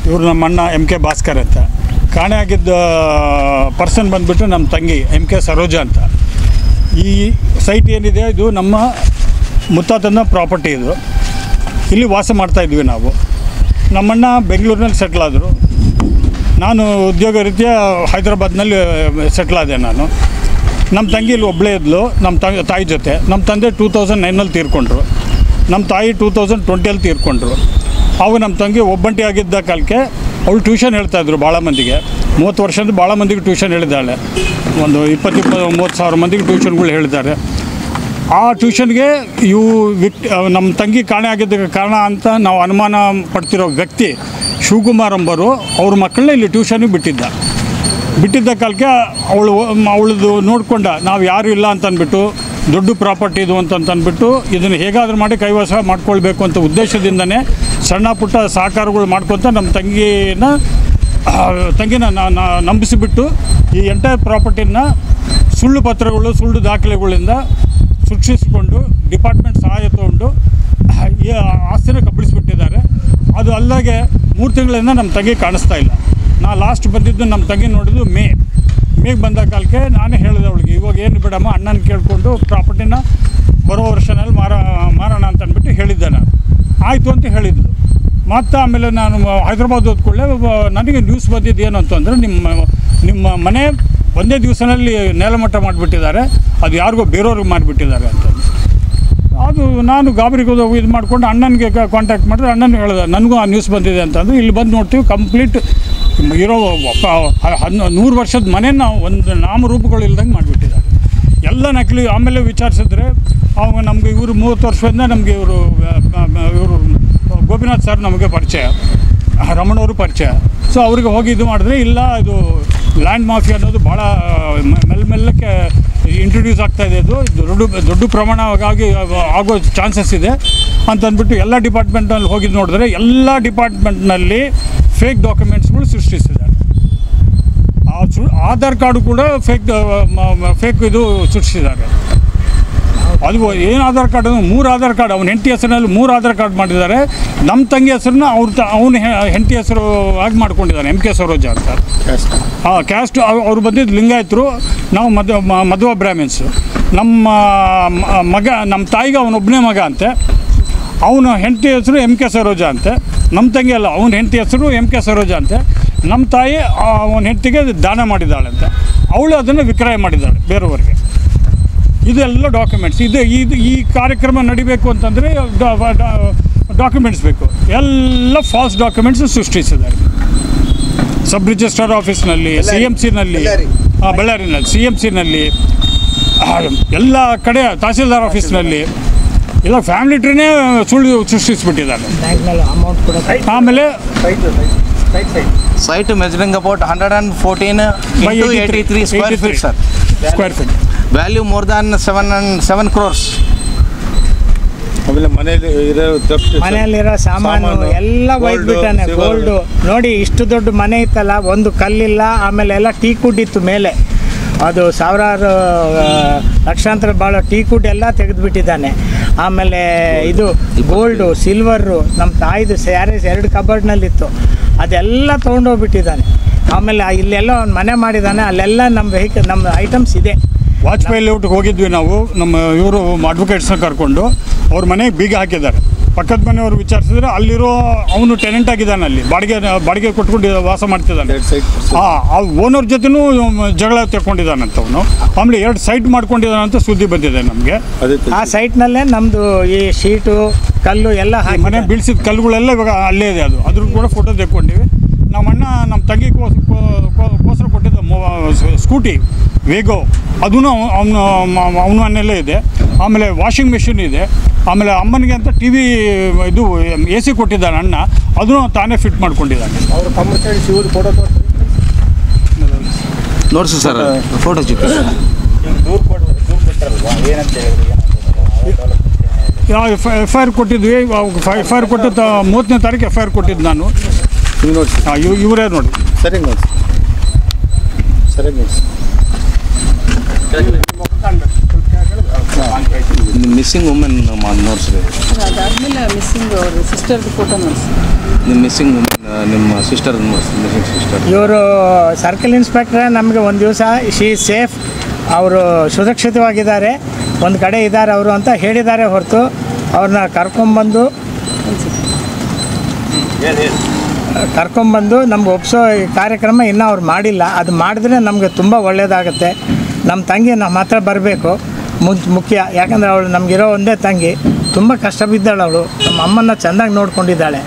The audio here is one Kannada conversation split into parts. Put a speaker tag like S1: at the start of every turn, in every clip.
S1: ಇವರು ನಮ್ಮ ಅಣ್ಣ MK ಭಾಸ್ಕರ್ ಅಂತ. ಕಾಣೆ ಆಗಿದ್ದ ಪರ್ಸನ್ ಬಂದುಬಿಟ್ಟು ನಮ್ಮ ತಂಗಿ MK ಸರೋಜಾ ಅಂತ. ಈ ಸೈಟ್ ಏನಿದೆ ಇದು ನಮ್ಮ ಮುತ್ತಾತನ ಪ್ರಾಪರ್ಟಿ. ಇದು ಇಲ್ಲಿ ವಾಸ ಮಾಡ್ತಾಯಿದ್ವಿ ನಾವು. ನಮ್ಮಣ್ಣ ಬೆಂಗಳೂರಿನಲ್ಲಿ ಸೆಟ್ಲ್ ಆದರು. ನಾನು ಉದ್ಯೋಗ ರೀತಿಯ ಹೈದರಾಬಾದ್ನಲ್ಲಿ ಸೆಟ್ಲ್ ಆದೆ ನಾನು. ನಮ್ಮ ತಂಗಿ ಇಲ್ಲಿ ಒಬ್ಬಳೇ ಇದ್ಲು ನಮ್ಮ ತಾಯಿ ಜೊತೆ. ನಮ್ಮ ತಂದೆ 2009ನಲ್ಲಿ ತೀರ್ಕೊಂಡ್ರು. ನಮ್ಮ ತಾಯಿ 2020ಅಲ್ಲಿ ತೀರ್ಕೊಂಡ್ರು. ಅವು ನಮ್ಮ ತಂಗಿ ಒಬ್ಬಂಟಿ ಆಗಿದ್ದ ಕಾಲಕ್ಕೆ ಅವಳು ಟ್ಯೂಷನ್ ಹೇಳ್ತಾಯಿದ್ರು ಭಾಳ ಮಂದಿಗೆ. 30 ವರ್ಷದಿಂದ ಭಾಳ ಮಂದಿಗೆ ಟ್ಯೂಷನ್ ಹೇಳಿದ್ದಾಳೆ. ಒಂದು 20-30 ಸಾವಿರ ಮಂದಿಗೆ ಟ್ಯೂಷನ್ಗಳು ಹೇಳಿದ್ದಾರೆ. ಆ ಟ್ಯೂಷನ್ಗೆ ನಮ್ಮ ತಂಗಿ ಕಾಣೆ ಆಗಿದ್ದ ಕಾರಣ ಅಂತ ನಾವು ಅನುಮಾನ ಪಡ್ತಿರೋ ವ್ಯಕ್ತಿ ಶಿವಕುಮಾರ್ ಎಂಬರು ಅವ್ರ ಮಕ್ಕಳನ್ನ ಇಲ್ಲಿ ಟ್ಯೂಷನಿಗೆ ಬಿಟ್ಟಿದ್ದ ಕಾಲಕ್ಕೆ ಅವಳದು ನೋಡಿಕೊಂಡ ನಾವು ಯಾರು ಇಲ್ಲ ಅಂತ ಅಂದ್ಬಿಟ್ಟು ದೊಡ್ಡ ಪ್ರಾಪರ್ಟಿ ಇದು ಅಂತಂದ್ಬಿಟ್ಟು ಇದನ್ನು ಹೇಗಾದರೂ ಮಾಡಿ ಕೈವಶ ಮಾಡ್ಕೊಳ್ಬೇಕು ಅಂತ ಉದ್ದೇಶದಿಂದನೇ ಸಣ್ಣ ಪುಟ್ಟ ಸಹಕಾರಗಳು ಮಾಡ್ಕೊತ ನಮ್ಮ ತಂಗಿನ ನಂಬಿಸಿಬಿಟ್ಟು ಈ ಎಂಟೈರ್ ಪ್ರಾಪರ್ಟಿನ ಸುಳ್ಳು ಪತ್ರಗಳು ಸುಳ್ಳು ದಾಖಲೆಗಳಿಂದ ಸೃಷ್ಟಿಸಿಕೊಂಡು ಡಿಪಾರ್ಟ್ಮೆಂಟ್ ಸಹಾಯ ತೊಗೊಂಡು ಈ ಆಸ್ತಿನ ಕಬಳಿಸ್ಬಿಟ್ಟಿದ್ದಾರೆ. ಅದು ಅಲ್ಲಾಗೆ 3 ತಿಂಗಳಿಂದ ನಮ್ಮ ತಂಗಿ ಕಾಣಿಸ್ತಾ ಇಲ್ಲ. ನಾ ಲಾಸ್ಟ್ ಬಂದಿದ್ದು ನಮ್ಮ ತಂಗಿ ನೋಡಿದ್ದು ಮೇಗೆ ಬಂದ ಕಾಲಕ್ಕೆ ನಾನೇ ಹೇಳಿದೆ ಅವಳಿಗೆ, ಇವಾಗ ಏನು ಬಿಡಮ್ಮ ಅಣ್ಣನ ಕೇಳಿಕೊಂಡು ಪ್ರಾಪರ್ಟಿನ ಬರೋ ವರ್ಷನಲ್ಲಿ ಮಾರೋಣ ಅಂತ ಅಂದ್ಬಿಟ್ಟು ಹೇಳಿದ್ದೆ ನಾನು. ಆಯಿತು ಅಂತ ಹೇಳಿದ್ಲು. ಮತ್ತು ಆಮೇಲೆ ನಾನು ಹೈದರಾಬಾದ್ ಹೋದ್ಕೊಳ್ಳೆ ನನಗೆ ನ್ಯೂಸ್ ಬಂದಿದ್ದು ಏನು ಅಂತಂದರೆ ನಿಮ್ಮ ಮನೆ ಒಂದೇ ದಿವಸದಲ್ಲಿ ನೆಲಮಟ್ಟ ಮಾಡಿಬಿಟ್ಟಿದ್ದಾರೆ, ಅದು ಯಾರಿಗೋ ಬೇರೆಯವ್ರಿಗೆ ಮಾಡಿಬಿಟ್ಟಿದ್ದಾರೆ ಅಂತ. ಅದು ನಾನು ಗಾಬರಿಗೆ ಇದು ಮಾಡಿಕೊಂಡು ಅಣ್ಣನಿಗೆ ಕಾಂಟ್ಯಾಕ್ಟ್ ಮಾಡಿದ್ರೆ ಅಣ್ಣನ ಹೇಳಿದೆ ನನಗೂ ಆ ನ್ಯೂಸ್ ಬಂದಿದೆ ಅಂತಂದು. ಇಲ್ಲಿ ಬಂದು ನೋಡ್ತೀವಿ ಕಂಪ್ಲೀಟ್ ಇರೋ 100 ವರ್ಷದ ಮನೆನ ಒಂದು ನಾಮರೂಪಗಳು ಇಲ್ದಂಗೆ ಮಾಡಿಬಿಟ್ಟಿದ್ದಾರೆ. ಎಲ್ಲ ನಕಲಿ. ಆಮೇಲೆ ವಿಚಾರಿಸಿದ್ರೆ ಅವಾಗ ನಮಗೆ ಇವರು 30 ವರ್ಷದಿಂದ ನಮಗೆ ಇವರು ಗೋಪಿನಾಥ್ ಸರ್ ನಮಗೆ ಪರಿಚಯ, ರಮಣವರು ಪರಿಚಯ. ಸೊ ಅವ್ರಿಗೆ ಹೋಗಿ ಇದು ಮಾಡಿದ್ರೆ ಇಲ್ಲ ಇದು ಲ್ಯಾಂಡ್ ಮಾಫಿಯಾ ಅನ್ನೋದು ಭಾಳ ಮೆಲ್ಲಕ್ಕೆ ಇಂಟ್ರೊಡ್ಯೂಸ್ ಆಗ್ತಾಯಿದೆ. ಇದು ದೊಡ್ಡ ಪ್ರಮಾಣವಾಗಿ ಆಗೋ ಚಾನ್ಸಸ್ ಇದೆ ಅಂತಂದ್ಬಿಟ್ಟು ಎಲ್ಲ ಡಿಪಾರ್ಟ್ಮೆಂಟ್ನಲ್ಲಿ ಹೋಗಿದ್ದು ನೋಡಿದ್ರೆ ಎಲ್ಲ ಡಿಪಾರ್ಟ್ಮೆಂಟ್ನಲ್ಲಿ ಫೇಕ್ ಡಾಕ್ಯುಮೆಂಟ್ಸ್ಗಳು ಸೃಷ್ಟಿಸಿದ್ದಾರೆ. ಆಧಾರ್ ಕಾರ್ಡು ಕೂಡ ಫೇಕ್ ಇದು ಸೃಷ್ಟಿಸಿದ್ದಾರೆ. ಅದು ಏನು ಆಧಾರ್ ಕಾರ್ಡ್ ಅಂದರೆ 3 ಆಧಾರ್ ಕಾರ್ಡ್ ಅವ್ನ ಹೆಂಡತಿ ಹೆಸರಿನಲ್ಲಿ 3 ಆಧಾರ್ ಕಾರ್ಡ್ ಮಾಡಿದ್ದಾರೆ. ನಮ್ಮ ತಂಗಿ ಹೆಸರನ್ನ ಅವನ ಹೆಂಡತಿ ಹೆಸರು ಆಗಿ ಮಾಡ್ಕೊಂಡಿದ್ದಾನೆ MK ಸರೋಜಾ ಅಂತ. ಕ್ಯಾಸ್ಟ್ ಅವ್ರು ಬಂದಿದ್ದು ಲಿಂಗಾಯತರು, ನಾವು ಮಧ್ವ ಬ್ರಾಹ್ಮಿನ್ಸು. ನಮ್ಮ ತಾಯಿಗೆ ಅವನೊಬ್ಬನೇ ಮಗ ಅಂತೆ. ಅವನ ಹೆಂಡತಿ ಹೆಸರು MK ಸರೋಜಾ ಅಂತೆ. ನಮ್ಮ ತಂಗಿ ಅಲ್ಲ, ಅವನ ಹೆಂಡತಿ ಹೆಸರು MK ಸರೋಜಾ ಅಂತೆ. ನಮ್ಮ ತಾಯಿ ಅವನ ಹೆಂಡತಿಗೆ ದಾನ ಮಾಡಿದ್ದಾಳೆ ಅಂತ. ಅವಳು ಅದನ್ನು ವಿಕ್ರಯ ಮಾಡಿದ್ದಾಳೆ ಬೇರೆಯವ್ರಿಗೆ. ಇದೆಲ್ಲ ಡಾಕ್ಯುಮೆಂಟ್ಸ್. ಈ ಕಾರ್ಯಕ್ರಮ ನಡಿಬೇಕು ಅಂತಂದರೆ ಡಾಕ್ಯುಮೆಂಟ್ಸ್ ಬೇಕು. ಎಲ್ಲ ಫಾಲ್ಸ್ ಡಾಕ್ಯುಮೆಂಟ್ಸ್ ಸೃಷ್ಟಿಸಿದ್ದಾರೆ. ಸಬ್ ರಿಜಿಸ್ಟ್ರಾರ್ ಆಫೀಸ್ನಲ್ಲಿ, CMCನಲ್ಲಿ, ಬಳ್ಳಾರಿನಲ್ಲಿ CMCನಲ್ಲಿ, ಎಲ್ಲ ಕಡೆ ತಹಸೀಲ್ದಾರ್ ಆಫೀಸ್ನಲ್ಲಿ ಎಲ್ಲ ಫ್ಯಾಮಿಲಿ ಟ್ರೀನೇ ಸುಳ್ಳು ಸೃಷ್ಟಿಸಿಬಿಟ್ಟಿದ್ದಾರೆ. ಆಮೇಲೆ
S2: site measuring about 114 square feet sir.
S1: Square feet
S2: value more than 7 crores.
S3: ಆಮೇಲೆ
S4: ಮನೆಯಲ್ಲಿರೋ ಸಾಮಾನು ಎಲ್ಲ ಒಯ್ದುಬಿಟ್ಟಾನೆ. ಗೋಲ್ಡು ನೋಡಿ, ಇಷ್ಟು ದೊಡ್ಡ ಮನೆ ಇತ್ತಲ್ಲ, ಒಂದು ಕಲ್ಲಿಲ್ಲ. ಆಮೇಲೆ ಎಲ್ಲ ಟೀ ಕುಡ್ ಇತ್ತು ಮೇಲೆ, ಅದು ಸಾವಿರಾರು ಲಕ್ಷಾಂತರ ಭಾಳ ಟೀ ಕುಡ್ ಎಲ್ಲ ತೆಗೆದುಬಿಟ್ಟಿದ್ದಾನೆ. ಆಮೇಲೆ ಇದು ಗೋಲ್ಡು ಸಿಲ್ವರು ನಮ್ಮ ತಾಯಿದು ಸ್ಯಾರೀಸ್ 2 ಕಬರ್ಡ್ನಲ್ಲಿತ್ತು, ಅದೆಲ್ಲ ತೊಗೊಂಡೋಗ್ಬಿಟ್ಟಿದ್ದಾನೆ. ಆಮೇಲೆ ಇಲ್ಲೆಲ್ಲ ಒಂದು ಮನೆ ಮಾಡಿದ್ದಾನೆ, ಅಲ್ಲೆಲ್ಲ ನಮ್ಮ ಐಟಮ್ಸ್ ಇದೆ.
S1: ವಾಜಪೇಯಿ ಲೇಔಟ್ಗೆ ಹೋಗಿದ್ವಿ ನಾವು. ನಮ್ಮ ಇವರು ಅಡ್ವೊಕೇಟ್ಸ್ನ ಕರ್ಕೊಂಡು ಅವ್ರ ಮನೆಗೆ ಬೀಗ ಹಾಕಿದ್ದಾರೆ. ಪಕ್ಕದ ಮನೆಯವರು ವಿಚಾರಿಸಿದ್ರೆ ಅಲ್ಲಿರೋ ಅವನು ಟೆನೆಂಟ್ ಆಗಿದ್ದಾನೆ, ಅಲ್ಲಿ ಬಾಡಿಗೆ ಕೊಟ್ಕೊಂಡು ವಾಸ ಮಾಡ್ತಿದ್ದಾನೆ. ಆ ಓನರ್ ಜೊತೆನೂ ಜಗಳ ತೆಕ್ಕೊಂಡಿದ್ದಾನಂತ ಅವನು. ಆಮೇಲೆ 2 ಸೈಟ್ ಮಾಡ್ಕೊಂಡಿದ್ದಾನಂತ ಸುದ್ದಿ ಬಂದಿದೆ ನಮಗೆ.
S4: ಆ ಸೈಟ್ನಲ್ಲೇ ನಮ್ಮದು ಈ ಶೀಟು ಕಲ್ಲು ಎಲ್ಲ
S1: ಮನೆ ಬೀಳ್ಸಿದ ಕಲ್ಲುಗಳೆಲ್ಲ ಇವಾಗ ಅಲ್ಲೇ ಇದೆ. ಅದ್ರ ಕೂಡ ಫೋಟೋ ತೆಕ್ಕೊಂಡಿವಿ. ನಮ್ಮ ಅಣ್ಣ ನಮ್ಮ ತಂಗಿಗೋಸ್ಕರ ಕೊಟ್ಟಿದ್ದ ಸ್ಕೂಟಿ ವೇಗೋ, ಅದೂ ಅವನ ಮನೆಯಲ್ಲೇ ಇದೆ. ಆಮೇಲೆ ವಾಷಿಂಗ್ ಮೆಷಿನ್ ಇದೆ. ಆಮೇಲೆ ಅಮ್ಮನಿಗೆ ಅಂತ TV ಇದು AC ಕೊಟ್ಟಿದ್ದಾನೆ ಅಣ್ಣ, ಅದನ್ನು ತಾನೇ ಫಿಟ್ ಮಾಡ್ಕೊಂಡಿದ್ದಾನೆ.
S3: ಅವರು ತಮ್ಮ ಸೈಡ್ ಶಿವರು ಫೋಟೋ
S2: ನೋಡ್ಸಿ ಸರ್, ಫೋಟೋ ಚಿಕ್ಕ
S1: FIR ಕೊಟ್ಟಿದ್ವಿ. FIR ಕೊಟ್ಟು 30ನೇ ತಾರೀಕು FIR ಕೊಟ್ಟಿದ್ದು ನಾನು.
S3: ನೋಡಿ
S1: ಇವರೇ ನೋಡಿ
S3: ಸರಿಯಾಗಿ ನೋಡಿ
S2: ಮಿಸ್ಸಿಂಗ್ ವುಮೆನ್ ನೋಡ್ಸ್ರಿ.
S5: ಅದಾದ್ಮೇಲೆ ಮಿಸ್ಸಿಂಗ್ ಅವ್ರ ಸಿಸ್ಟರ್ದು ಫೋಟೋ ಮಾಡಿಸಿ.
S2: ನಿಮ್ಮ ಮಿಸ್ಸಿಂಗ್ ನಿಮ್ಮ ಸಿಸ್ಟರ್ ಮಿಸ್ಸಿಂಗ್ ಸಿಸ್ಟರ್.
S4: ಇವರು ಸರ್ಕಲ್ ಇನ್ಸ್ಪೆಕ್ಟ್ರೆ ನಮಗೆ ಒಂದು ದಿವಸ ಶಿ ಸೇಫ್, ಅವರು ಸುರಕ್ಷಿತವಾಗಿದ್ದಾರೆ, ಒಂದು ಕಡೆ ಇದ್ದಾರೆ ಅವರು ಅಂತ ಹೇಳಿದ್ದಾರೆ ಹೊರತು ಅವ್ರನ್ನ ಕರ್ಕೊಂಬಂದು ನಮ್ಗೆ ಒಪ್ಸೋ ಕಾರ್ಯಕ್ರಮ ಇನ್ನೂ ಅವ್ರು ಮಾಡಿಲ್ಲ. ಅದು ಮಾಡಿದ್ರೆ ನಮಗೆ ತುಂಬ ಒಳ್ಳೆಯದಾಗುತ್ತೆ. ನಮ್ಮ ತಂಗಿ ನಮ್ಮ ಹತ್ರ ಬರಬೇಕು ಮುಖ್ಯ. ಯಾಕಂದರೆ ಅವಳು ನಮಗಿರೋ ಒಂದೇ ತಂಗಿ, ತುಂಬ ಕಷ್ಟ ಬಿದ್ದಾಳು ಅವಳು. ನಮ್ಮ ಅಮ್ಮನ್ನ ಚೆಂದಾಗಿ ನೋಡ್ಕೊಂಡಿದ್ದಾಳೆ.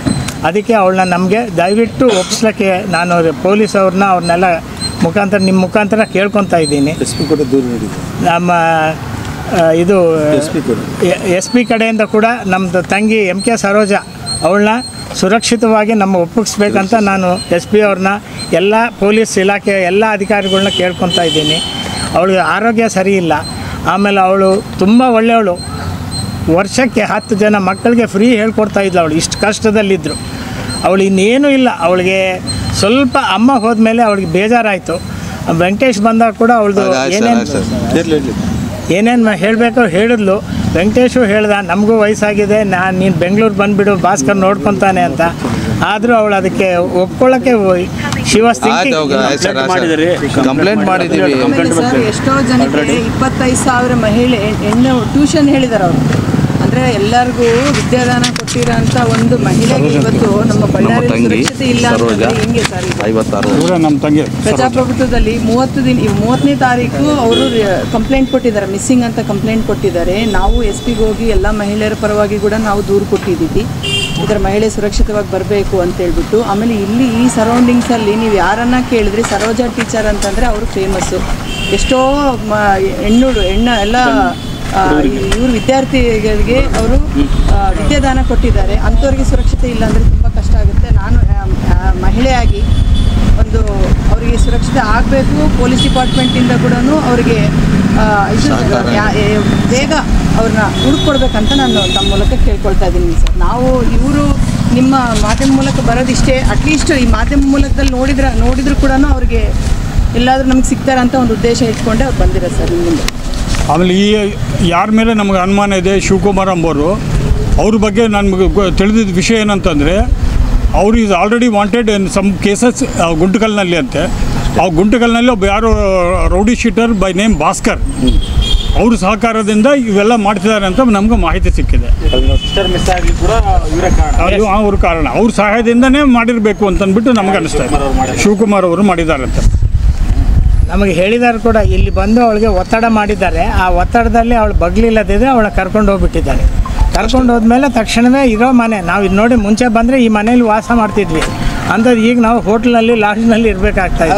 S4: ಅದಕ್ಕೆ ಅವಳನ್ನ ನಮಗೆ ದಯವಿಟ್ಟು ಒಪ್ಪಿಸ್ಲಿಕ್ಕೆ ನಾನು ಪೊಲೀಸ್ ಅವ್ರನ್ನೆಲ್ಲ ನಿಮ್ಮ ಮುಖಾಂತರ ಕೇಳ್ಕೊತಾ ಇದ್ದೀನಿ. ನಮ್ಮ ಇದು ಎಸ್ ಪಿ ಕಡೆಯಿಂದ ಕೂಡ ನಮ್ಮದು ತಂಗಿ MK ಸರೋಜಾ ಅವಳನ್ನ ಸುರಕ್ಷಿತವಾಗಿ ನಮ್ಮ ಒಪ್ಪಿಸ್ಬೇಕಂತ ನಾನು SP ಅವ್ರನ್ನ, ಎಲ್ಲ ಪೊಲೀಸ್ ಇಲಾಖೆ ಎಲ್ಲ ಅಧಿಕಾರಿಗಳನ್ನ ಕೇಳ್ಕೊತಾ ಇದ್ದೀನಿ. ಅವಳಿಗೆ ಆರೋಗ್ಯ ಸರಿ ಇಲ್ಲ. ಆಮೇಲೆ ಅವಳು ತುಂಬ ಒಳ್ಳೆಯವಳು. ವರ್ಷಕ್ಕೆ 10 ಜನ ಮಕ್ಕಳಿಗೆ ಫ್ರೀ ಹೇಳ್ಕೊಡ್ತಾ ಇದ್ಲು. ಅವಳು ಇಷ್ಟು ಕಷ್ಟದಲ್ಲಿದ್ದರು. ಅವಳು ಇನ್ನೇನೂ ಇಲ್ಲ. ಅವಳಿಗೆ ಸ್ವಲ್ಪ ಅಮ್ಮ ಹೋದ್ಮೇಲೆ ಅವಳಿಗೆ ಬೇಜಾರಾಯಿತು. ವೆಂಕಟೇಶ್ ಬಂದಾಗ ಕೂಡ ಅವಳದು ಏನೇನು ಹೇಳಬೇಕೋ ಹೇಳಿದ್ಲು. ವೆಂಕಟೇಶು ಹೇಳ್ದ, ನಮಗೂ ವಯಸ್ಸಾಗಿದೆ, ನೀನು ಬೆಂಗಳೂರು ಬಂದುಬಿಡು, ಭಾಸ್ಕರ್ ನೋಡ್ಕೊತಾನೆ ಅಂತ. ಆದರೂ ಅವಳು ಅದಕ್ಕೆ ಒಪ್ಕೊಳ್ಳೋಕ್ಕೆ
S2: ಕಂಪ್ಲೇಂಟ್ ಮಾಡಿದ್ದೀವಿ.
S5: ಎಷ್ಟೋ ಜನಕ್ಕೆ 25,000 ಮಹಿಳೆ ಹೆಣ್ಣು ಟ್ಯೂಷನ್ ಹೇಳಿದ್ದಾರೆ ಅವರು. ಅಂದರೆ ಎಲ್ಲರಿಗೂ ವಿದ್ಯಾದಾನ ಕೊಟ್ಟಿರೋಂಥ ಒಂದು ಮಹಿಳೆಗೆ ಇವತ್ತು ನಮ್ಮ ಬಳ್ಳಾರಿ ಸುರಕ್ಷತೆ ಇಲ್ಲ ಅಂತಂದರೆ ಹೆಂಗೆ ಸರ್?
S2: 56
S1: ನಮ್ಮ ತಂಗಿ
S5: ಪ್ರಜಾಪ್ರಭುತ್ವದಲ್ಲಿ 30ನೇ ತಾರೀಕು ಅವರು ಕಂಪ್ಲೇಂಟ್ ಕೊಟ್ಟಿದ್ದಾರೆ, ಮಿಸ್ಸಿಂಗ್ ಅಂತ ಕಂಪ್ಲೇಂಟ್ ಕೊಟ್ಟಿದ್ದಾರೆ. ನಾವು SP ಹೋಗಿ ಎಲ್ಲ ಮಹಿಳೆಯರ ಪರವಾಗಿ ಕೂಡ ನಾವು ದೂರು ಕೊಟ್ಟಿದ್ದೀವಿ. ಇದರ ಮಹಿಳೆ ಸುರಕ್ಷಿತವಾಗಿ ಬರಬೇಕು ಅಂತ ಹೇಳ್ಬಿಟ್ಟು. ಆಮೇಲೆ ಇಲ್ಲಿ ಈ ಸರೌಂಡಿಂಗ್ಸಲ್ಲಿ ನೀವು ಯಾರನ್ನ ಕೇಳಿದ್ರಿ, ಸರೋಜಾ ಟೀಚರ್ ಅಂತಂದರೆ ಅವರು ಫೇಮಸ್ಸು. ಎಷ್ಟೋ ಹೆಣ್ಣು ಎಲ್ಲ ಇವರು ವಿದ್ಯಾರ್ಥಿಗಳಿಗೆ ಅವರು ವಿದ್ಯಾದಾನ ಕೊಟ್ಟಿದ್ದಾರೆ. ಅಂಥವ್ರಿಗೆ ಸುರಕ್ಷತೆ ಇಲ್ಲ ಅಂದರೆ ತುಂಬ ಕಷ್ಟ ಆಗುತ್ತೆ. ನಾನು ಮಹಿಳೆಯಾಗಿ ಒಂದು ಅವರಿಗೆ ಸುರಕ್ಷತೆ ಆಗಬೇಕು. ಪೊಲೀಸ್ ಡಿಪಾರ್ಟ್ಮೆಂಟಿಂದ ಕೂಡ ಅವರಿಗೆ ಬೇಗ ಅವ್ರನ್ನ ಹುಡುಕೊಡ್ಬೇಕಂತ ನಾನು ತಮ್ಮ ಮೂಲಕ ಕೇಳ್ಕೊಳ್ತಾ ಇದ್ದೀನಿ ಸರ್. ನಾವು ಇವರು ನಿಮ್ಮ ಮಾಧ್ಯಮ ಮೂಲಕ ಬರೋದಿಷ್ಟೇ. ಅಟ್ಲೀಸ್ಟ್ ಈ ಮಾಧ್ಯಮ ಮೂಲಕದಲ್ಲಿ ನೋಡಿದ್ರು ಕೂಡ ಅವ್ರಿಗೆ ಎಲ್ಲಾದರೂ ನಮ್ಗೆ ಸಿಗ್ತಾರಂತ ಒಂದು ಉದ್ದೇಶ ಇಟ್ಕೊಂಡೆ ಅವ್ರು ಬಂದಿರೋ ಸರ್ ನಿಮ್ಮ ಮುಂದೆ.
S1: ಆಮೇಲೆ ಯಾರ ಮೇಲೆ ನಮಗೆ ಅನುಮಾನ ಇದೆ, ಶಿವಕುಮಾರ್ ಅಂಬೋರು, ಅವ್ರ ಬಗ್ಗೆ ನನಗೆ ತಿಳಿದಿದ್ದ ವಿಷಯ ಏನಂತಂದರೆ, ಅವರು is already wanted in some cases ಗುಂಟಕಲ್ನಲ್ಲಿ ಅಂತೆ. ಆ ಗುಂಟಕಲ್ನಲ್ಲಿ ಒಬ್ಬ ಯಾರೋ rowdy sheeter by name Bhaskar, ಅವ್ರ ಸಹಕಾರದಿಂದ ಇವೆಲ್ಲ ಮಾಡ್ತಿದ್ದಾರೆ ಅಂತ ನಮ್ಗೆ ಮಾಹಿತಿ ಸಿಕ್ಕಿದೆ. ಅವ್ರ ಕಾರಣ, ಅವ್ರ ಸಹಾಯದಿಂದನೇ ಮಾಡಿರಬೇಕು ಅಂತಂದ್ಬಿಟ್ಟು ನಮ್ಗೆ ಅನಿಸ್ತಾ ಇದೆ. ಶಿವಕುಮಾರ್ ಅವರು ಮಾಡಿದ್ದಾರೆ ಅಂತ
S4: ನಮಗೆ ಹೇಳಿದ್ದಾರೆ ಕೂಡ. ಇಲ್ಲಿ ಬಂದು ಅವಳಿಗೆ ಒತ್ತಡ ಮಾಡಿದ್ದಾರೆ. ಆ ಒತ್ತಡದಲ್ಲಿ ಅವಳು ಬಗ್ಲಿಲ್ಲದಿದ್ದರೆ ಅವಳ ಕರ್ಕೊಂಡು ಹೋಗ್ಬಿಟ್ಟಿದ್ದಾರೆ. ಕರ್ಕೊಂಡು ಹೋದ್ಮೇಲೆ ತಕ್ಷಣವೇ ಇರೋ ಮನೆ, ನಾವು ಇದು ನೋಡಿ ಮುಂಚೆ ಬಂದರೆ ಈ ಮನೇಲಿ ವಾಸ ಮಾಡ್ತಿದ್ವಿ ಅಂಥದ್ದು ಈಗ ನಾವು ಹೋಟ್ಲಲ್ಲಿ ಲಾಡ್ಜ್ನಲ್ಲಿ ಇರಬೇಕಾಗ್ತಾ ಇದೆ.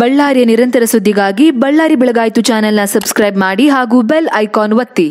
S6: ಬಳ್ಳಾರಿಯ ನಿರಂತರ ಸುದ್ದಿಗಾಗಿ ಬಳ್ಳಾರಿ ಬೆಳಗಾಯಿತು ಚಾನೆಲ್ನ ಸಬ್ಸ್ಕ್ರೈಬ್ ಮಾಡಿ ಹಾಗೂ ಬೆಲ್ ಐಕಾನ್ ಒತ್ತಿ.